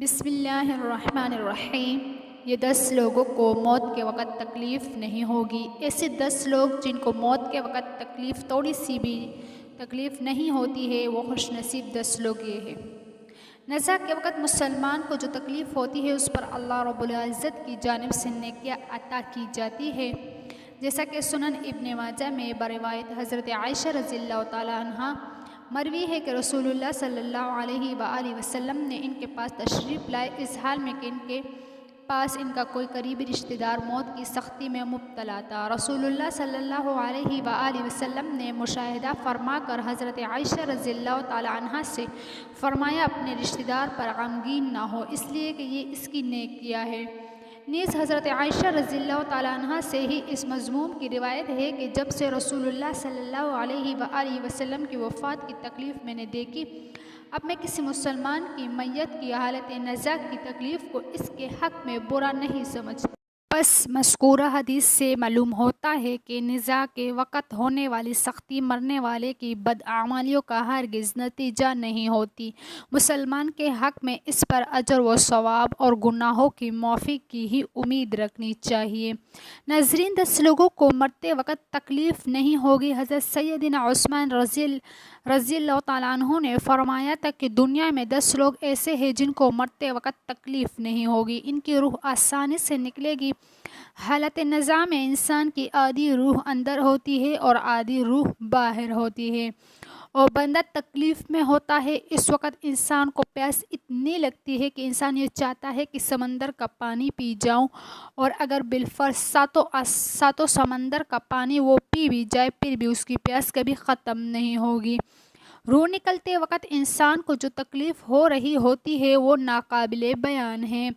بسم اللہ الرحمن الرحیم۔ یہ 10 لوگوں کو موت کے وقت تکلیف نہیں ہوگی۔ ایسے 10 لوگ جن کو موت کے وقت تکلیف تھوڑی سی بھی تکلیف نہیں ہوتی ہے، وہ خوش نصیب 10 لوگ یہ ہیں۔ نزا کے وقت مسلمان کو جو تکلیف ہوتی ہے، اس پر اللہ رب العزت کی جانب سے نیکیاں عطا کی جاتی ہے، جیسا کہ سنن ابن ماجہ میں بروایت حضرت عائشہ رضی اللہ تعالی عنہ مروی ہے کہ رسول اللہ صلی اللہ علیہ وآلہ وسلم نے ان کے پاس تشریف لائے، اس حال میں کہ ان کے پاس ان کا کوئی قریبی رشتہ دار موت کی سختی میں مبتلا تھا۔ رسول اللہ صلی اللہ علیہ وآلہ وسلم نے مشاہدہ فرما کر حضرت عائشہ رضی اللہ تعالی عنہ سے فرمایا، اپنے رشتہ دار پر غمگین نہ ہو، اس لیے کہ یہ اس کی نیکیاں ہے۔ نیز حضرت عائشہ رضی اللہ تعالی عنہ سے ہی اس مضمون کی روایت ہے کہ جب سے رسول اللہ صلی اللہ علیہ وآلہ وسلم کی وفات کی تکلیف میں نے دیکھی، اب میں کسی مسلمان کی میت کی حالت نزا کی تکلیف کو اس کے حق میں برا نہیں سمجھتا۔ بس مذکورہ حدیث سے معلوم ہوتا ہے کہ نزا کے وقت ہونے والی سختی مرنے والے کی بدعمالیوں کا ہرگز نتیجہ نہیں ہوتی۔ مسلمان کے حق میں اس پر اجر و ثواب اور گناہوں کی معافی کی ہی امید رکھنی چاہیے۔ ناظرین، 10 لوگوں کو مرتے وقت تکلیف نہیں ہوگی۔ حضرت سیدنا عثمان رضی اللہ تعالیٰ عنہ نے فرمایا تھا کہ دنیا میں 10 لوگ ایسے ہیں جن کو مرتے وقت تکلیف نہیں ہوگی، ان کی روح آسانی سے نکلے گی۔ حالت نزا میں انسان کی آدھی روح اندر ہوتی ہے اور آدھی روح باہر ہوتی ہے، اور بندہ تکلیف میں ہوتا ہے۔ اس وقت انسان کو پیاس اتنی لگتی ہے کہ انسان یہ چاہتا ہے کہ سمندر کا پانی پی جاؤں، اور اگر بالفرض ساتوں سمندر کا پانی وہ پی بھی جائے، پھر بھی اس کی پیاس کبھی ختم نہیں ہوگی۔ روح نکلتے وقت انسان کو جو تکلیف ہو رہی ہوتی ہے، وہ ناقابل بیان ہے۔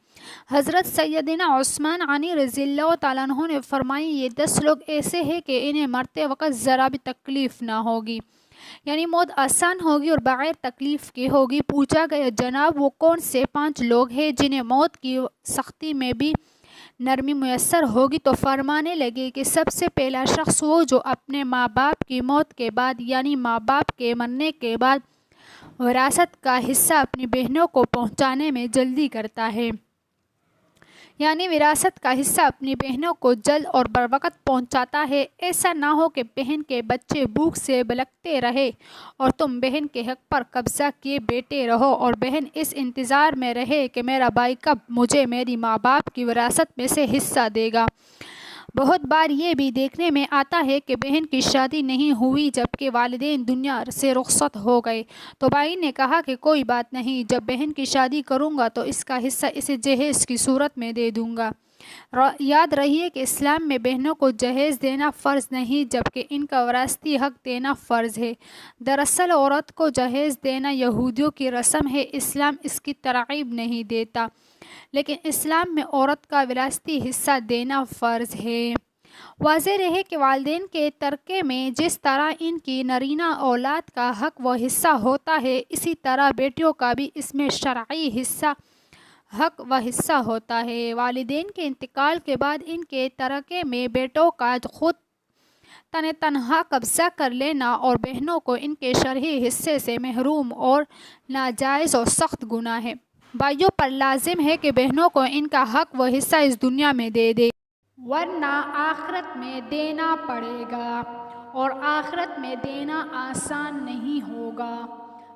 حضرت سیدنا عثمان غنی رضی اللہ تعالیٰ عنہ نے فرمایا، یہ 10 لوگ ایسے ہیں کہ انہیں مرتے وقت ذرا بھی تکلیف نہ ہوگی، یعنی موت آسان ہوگی اور بغیر تکلیف کے ہوگی۔ پوچھا گیا، جناب وہ کون سے 5 لوگ ہیں جنہیں موت کی سختی میں بھی نرمی میسر ہوگی؟ تو فرمانے لگے کہ سب سے پہلا شخص وہ جو اپنے ماں باپ کی موت کے بعد، یعنی ماں باپ کے مرنے کے بعد، وراثت کا حصہ اپنی بہنوں کو پہنچانے میں جلدی کرتا ہے، یعنی وراثت کا حصہ اپنی بہنوں کو جلد اور بروقت پہنچاتا ہے۔ ایسا نہ ہو کہ بہن کے بچے بھوک سے بلکتے رہے اور تم بہن کے حق پر قبضہ کیے بیٹھے رہو، اور بہن اس انتظار میں رہے کہ میرا بھائی کب مجھے میری ماں باپ کی وراثت میں سے حصہ دے گا۔ بہت بار یہ بھی دیکھنے میں آتا ہے کہ بہن کی شادی نہیں ہوئی جبکہ والدین دنیا سے رخصت ہو گئے، تو بھائی نے کہا کہ کوئی بات نہیں، جب بہن کی شادی کروں گا تو اس کا حصہ اسے جہیز کی صورت میں دے دوں گا۔ یاد رہیے کہ اسلام میں بہنوں کو جہیز دینا فرض نہیں جبکہ ان کا وراثتی حق دینا فرض ہے۔ دراصل عورت کو جہیز دینا یہودیوں کی رسم ہے، اسلام اس کی ترغیب نہیں دیتا، لیکن اسلام میں عورت کا وراثتی حصہ دینا فرض ہے۔ واضح رہے کہ والدین کے ترکے میں جس طرح ان کی نرینہ اولاد کا حق و حصہ ہوتا ہے، اسی طرح بیٹیوں کا بھی اس میں شرعی حق و حصہ ہوتا ہے۔ والدین کے انتقال کے بعد ان کے ترکے میں بیٹوں کا خود تنہا قبضہ کر لینا اور بہنوں کو ان کے شرعی حصے سے محروم اور ناجائز اور سخت گناہ ہے۔ بھائیوں پر لازم ہے کہ بہنوں کو ان کا حق و حصہ اس دنیا میں دے دے، ورنہ آخرت میں دینا پڑے گا، اور آخرت میں دینا آسان نہیں ہوگا۔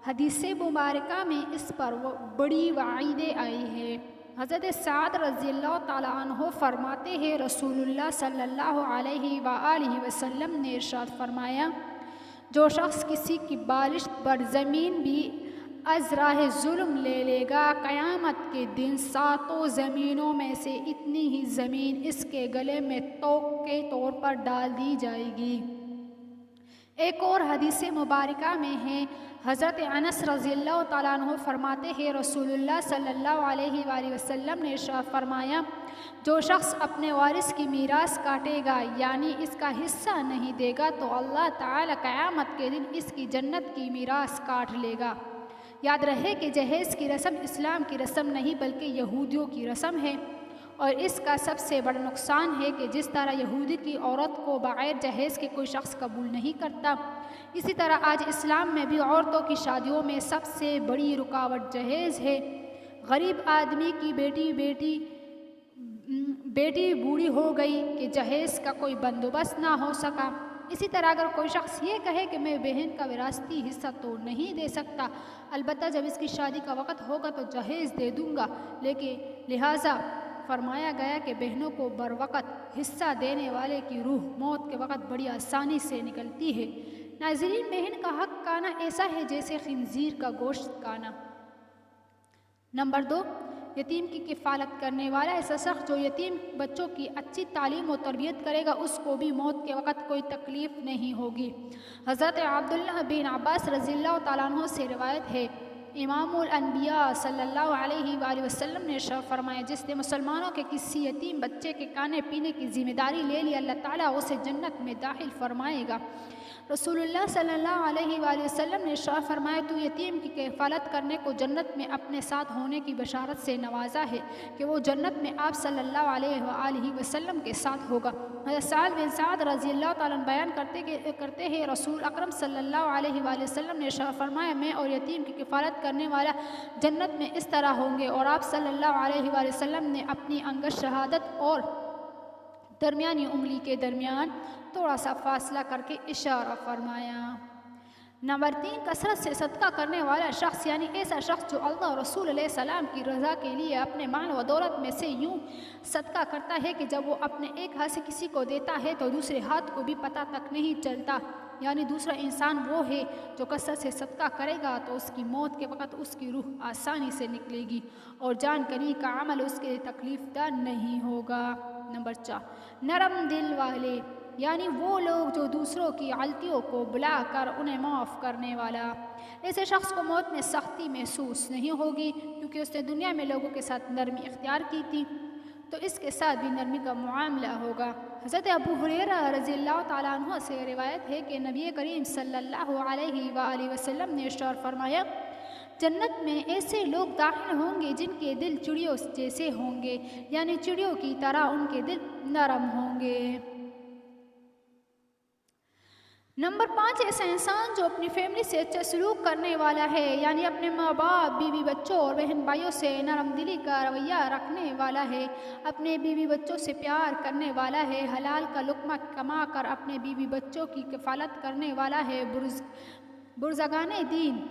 حدیث مبارکہ میں اس پر بڑی وعیدیں آئی ہیں۔ حضرت سعد رضی اللہ تعالیٰ عنہ فرماتے ہیں، رسول اللہ صلی اللہ علیہ وآلہ وسلم نے ارشاد فرمایا، جو شخص کسی کی بالشت پر زمین بھی از راہ ظلم لے لے گا، قیامت کے دن 7 زمینوں میں سے اتنی ہی زمین اس کے گلے میں توق کے طور پر ڈال دی جائے گی۔ ایک اور حدیث مبارکہ میں ہے، حضرت انس رضی اللہ تعالیٰ عنہ فرماتے ہیں، رسول اللہ صلی اللہ علیہ وآلہ وسلم نے ارشاد فرمایا، جو شخص اپنے وارث کی میراث کاٹے گا، یعنی اس کا حصہ نہیں دے گا، تو اللہ تعالیٰ قیامت کے دن اس کی جنت کی میراث کاٹ لے گا۔ یاد رہے کہ جہیز کی رسم اسلام کی رسم نہیں بلکہ یہودیوں کی رسم ہے، اور اس کا سب سے بڑا نقصان ہے کہ جس طرح یہودی کی عورت کو بغیر جہیز کے کوئی شخص قبول نہیں کرتا، اسی طرح آج اسلام میں بھی عورتوں کی شادیوں میں سب سے بڑی رکاوٹ جہیز ہے۔ غریب آدمی کی بیٹی بوڑھی ہو گئی کہ جہیز کا کوئی بندوبست نہ ہو سکا۔ اسی طرح اگر کوئی شخص یہ کہے کہ میں بہن کا وراثتی حصہ تو نہیں دے سکتا، البتہ جب اس کی شادی کا وقت ہوگا تو جہیز دے دوں گا، لیکن لہٰذا فرمایا گیا کہ بہنوں کو بروقت حصہ دینے والے کی روح موت کے وقت بڑی آسانی سے نکلتی ہے۔ ناظرین، بہن کا حق کھانا ایسا ہے جیسے خنزیر کا گوشت کھانا۔ نمبر 2، یتیم کی کفالت کرنے والا۔ ایسا شخص جو یتیم بچوں کی اچھی تعلیم و تربیت کرے گا، اس کو بھی موت کے وقت کوئی تکلیف نہیں ہوگی۔ حضرت عبداللہ بن عباس رضی اللہ تعالیٰ عنہ سے روایت ہے، امام الانبیاء صلی اللہ علیہ وآلہ وسلم نے ارشاد فرمایا، جس نے مسلمانوں کے کسی یتیم بچے کے کھانے پینے کی ذمہ داری لے لی، اللہ تعالیٰ اسے جنت میں داخل فرمائے گا۔ رسول اللہ صلی اللہ علیہ وآلہ وسلم نے ارشاد فرمایا، تو یتیم کی کفالت کرنے کو جنت میں اپنے ساتھ ہونے کی بشارت سے نوازا ہے کہ وہ جنت میں آپ صلی اللہ علیہ وآلہ وسلم کے ساتھ ہوگا۔ حضرت سعد بن سعد رضی اللہ تعالیٰ عنہ بیان کرتے ہیں، رسول اکرم صلی اللہ علیہ وآلہ وسلم نے ارشاد فرمایا، میں اور یتیم کی کفالت کرنے والا جنت میں اس طرح ہوں گے، اور آپ صلی اللہ علیہ وآلہ وسلم نے اپنی انگشت شہادت اور درمیانی انگلی کے درمیان تھوڑا سا فاصلہ کر کے اشارہ فرمایا۔ نمبر 3، کثرت سے صدقہ کرنے والا شخص، یعنی ایسا شخص جو اللہ اور رسول علیہ السلام کی رضا کے لیے اپنے مال و دولت میں سے یوں صدقہ کرتا ہے کہ جب وہ اپنے ایک ہاتھ سے کسی کو دیتا ہے تو دوسرے ہاتھ کو بھی پتہ تک نہیں چلتا، یعنی دوسرا انسان وہ ہے جو کثرت سے صدقہ کرے گا تو اس کی موت کے وقت اس کی روح آسانی سے نکلے گی اور جان کنی کا عمل اس کے لیے تکلیف دہ نہیں ہوگا۔ نمبر 4، نرم دل والے، یعنی وہ لوگ جو دوسروں کی غلطیوں کو بلا کر انہیں معاف کرنے والا۔ ایسے شخص کو موت میں سختی محسوس نہیں ہوگی، کیونکہ اس نے دنیا میں لوگوں کے ساتھ نرمی اختیار کی تھی تو اس کے ساتھ بھی نرمی کا معاملہ ہوگا۔ حضرت ابو ہریرہ رضی اللہ تعالیٰ عنہ سے روایت ہے کہ نبی کریم صلی اللہ علیہ وآلہ وسلم نے ارشاد فرمایا، جنت میں ایسے لوگ داخل ہوں گے جن کے دل چڑیوں جیسے ہوں گے، یعنی چڑیوں کی طرح ان کے دل نرم ہوں گے۔ نمبر 5، ایسا انسان جو اپنی فیملی سے اچھا سلوک کرنے والا ہے، یعنی اپنے ماں باپ، بیوی بچوں اور بہن بھائیوں سے نرم دلی کا رویہ رکھنے والا ہے، اپنے بیوی بچوں سے پیار کرنے والا ہے، حلال کا لقمہ کما کر اپنے بیوی بچوں کی کفالت کرنے والا ہے۔ بزرگان دین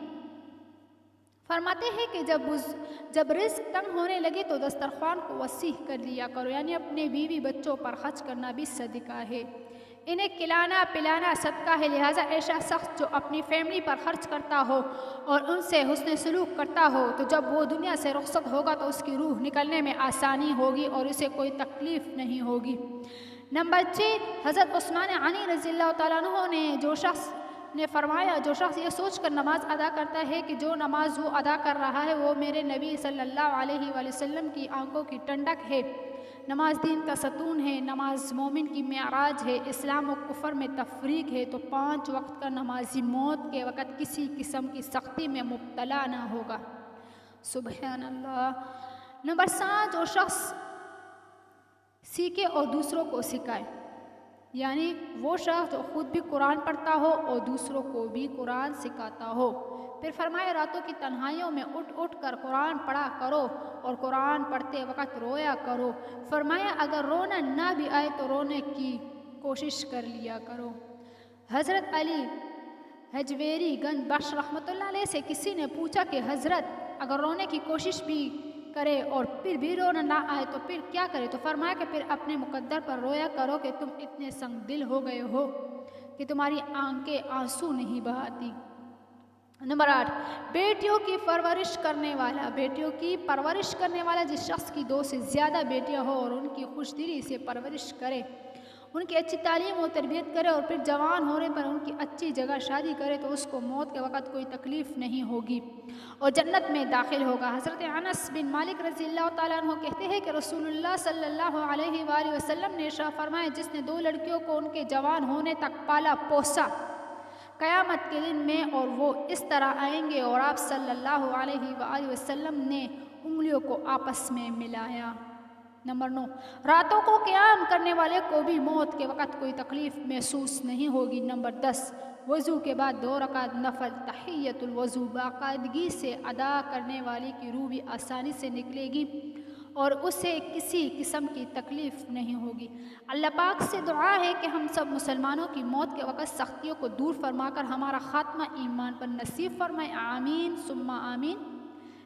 فرماتے ہیں کہ جب رزق تنگ ہونے لگے تو دسترخوان کو وسیع کر لیا کرو، یعنی اپنے بیوی بچوں پر خرچ کرنا بھی صدقہ ہے، انہیں کھلانا پلانا صدقہ ہے۔ لہٰذا ایسا شخص جو اپنی فیملی پر خرچ کرتا ہو اور ان سے حسن سلوک کرتا ہو تو جب وہ دنیا سے رخصت ہوگا تو اس کی روح نکلنے میں آسانی ہوگی اور اسے کوئی تکلیف نہیں ہوگی۔ نمبر 6، حضرت عثمان غنی رضی اللہ تعالیٰ عنہ نے فرمایا، جو شخص یہ سوچ کر نماز ادا کرتا ہے کہ جو نماز وہ ادا کر رہا ہے وہ میرے نبی صلی اللہ علیہ وآلہ وسلم کی آنکھوں کی ٹھنڈک ہے، نماز دین کا ستون ہے، نماز مومن کی معراج ہے، اسلام و کفر میں تفریق ہے، تو 5 وقت کا نمازی موت کے وقت کسی قسم کی سختی میں مبتلا نہ ہوگا۔ سبحان اللہ۔ نمبر 7، جو شخص سیکھے اور دوسروں کو سکھائے، یعنی وہ شخص جو خود بھی قرآن پڑھتا ہو اور دوسروں کو بھی قرآن سکھاتا ہو۔ پھر فرمایا، راتوں کی تنہائیوں میں اٹھ کر قرآن پڑھا کرو اور قرآن پڑھتے وقت رویا کرو۔ فرمایا، اگر رونا نہ بھی آئے تو رونے کی کوشش کر لیا کرو۔ حضرت علی حجویری گنج بخش رحمۃ اللہ علیہ سے کسی نے پوچھا کہ حضرت، اگر رونے کی کوشش بھی کرے اور پھر بھی رونا نہ آئے تو پھر کیا کرے؟ تو فرمایا کہ پھر اپنے مقدر پر رویا کرو کہ تم اتنے سنگ دل ہو گئے ہو کہ تمہاری آنکھیں آنسو نہیں بہاتی۔ نمبر 8، بیٹیوں کی پرورش کرنے والا۔ بیٹیوں کی پرورش کرنے والا جس شخص کی 2 سے زیادہ بیٹیاں ہو اور ان کی خوش دلی سے پرورش کرے، ان کی اچھی تعلیم و تربیت کرے اور پھر جوان ہونے پر ان کی اچھی جگہ شادی کرے تو اس کو موت کے وقت کوئی تکلیف نہیں ہوگی اور جنت میں داخل ہوگا۔ حضرت انس بن مالک رضی اللہ تعالیٰ عنہ کہتے ہیں کہ رسول اللہ صلی اللہ علیہ وآلہ وسلم نے ارشاد فرمایا، جس نے 2 لڑکیوں کو ان کے جوان ہونے تک پالا پوسا، قیامت کے دن میں اور وہ اس طرح آئیں گے، اور آپ صلی اللہ علیہ وآلہ وسلم نے انگلیوں کو آپس میں ملایا۔ نمبر 9، راتوں کو قیام کرنے والے کو بھی موت کے وقت کوئی تکلیف محسوس نہیں ہوگی۔ نمبر 10، وضو کے بعد 2 رکعت نفل تحیۃ الوضو باقاعدگی سے ادا کرنے والی کی روح بھی آسانی سے نکلے گی اور اسے کسی قسم کی تکلیف نہیں ہوگی۔ اللہ پاک سے دعا ہے کہ ہم سب مسلمانوں کی موت کے وقت سختیوں کو دور فرما کر ہمارا خاتمہ ایمان پر نصیب فرمائے، آمین ثم آمین۔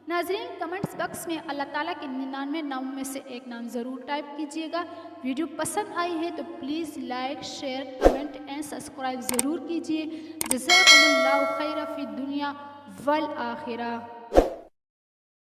ناظرین، کمنٹس باکس میں اللہ تعالیٰ کے 99 ناموں میں سے ایک نام ضرور ٹائپ کیجیے گا۔ ویڈیو پسند آئی ہے تو please like, share, comment and subscribe ضرور کیجیے۔ جزاکم اللہ خیر فی الدنیا والآخرہ۔